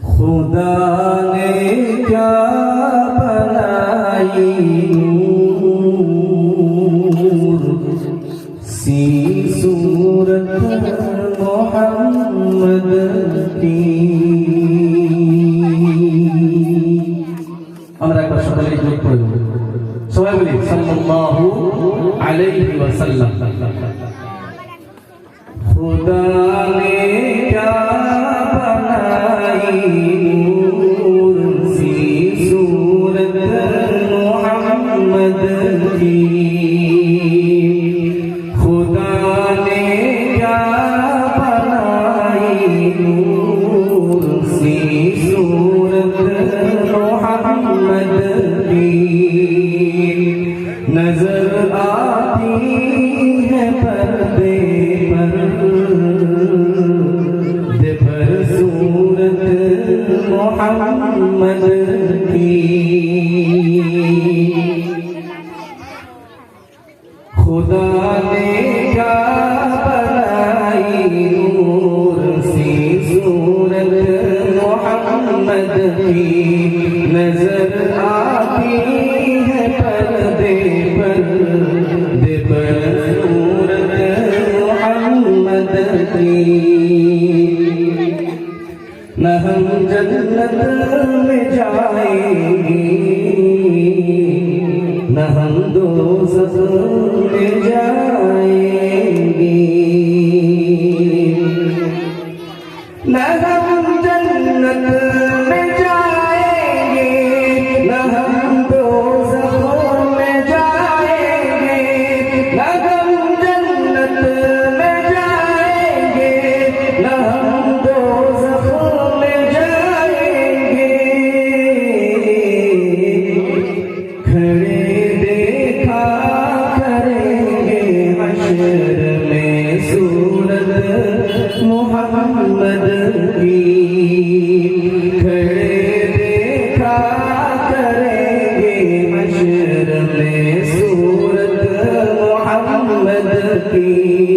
खुदा ने क्या बनाई नूर सी सूरत मोहम्मद की। আমরা একবার সকলে যোগ করে দেব, সবাই বলি সাল্লাল্লাহু আলাইহি ওয়াসাল্লাম। खुदा ने क्या बनाई नूर सी सूरत मोहम्मद की। खुदा ने क्या बनाई नूर सी सूरत मोहम्मद की। नजर आती है पर्दे पर सूरत मोहम्मद की। खुदा ने क्या बनाई नूर सी सूरत मोहम्मद की। नजर आती है पर्दे पर सूरत मोहम्मद की। न हम जन्नत में जाएंगे न हम दोज़ख में जाएंगे। न हम जन्नत में जाएंगे न हम दोज़ख में जाएंगे। न हम जन्नत में जाएंगे न हम दोज़ख में जाएंगे। खड़े देखा करेंगे हश्र में सूरत मोहम्मद की। खड़े देखा करेंगे हश्र में सूरत मोहम्मद की।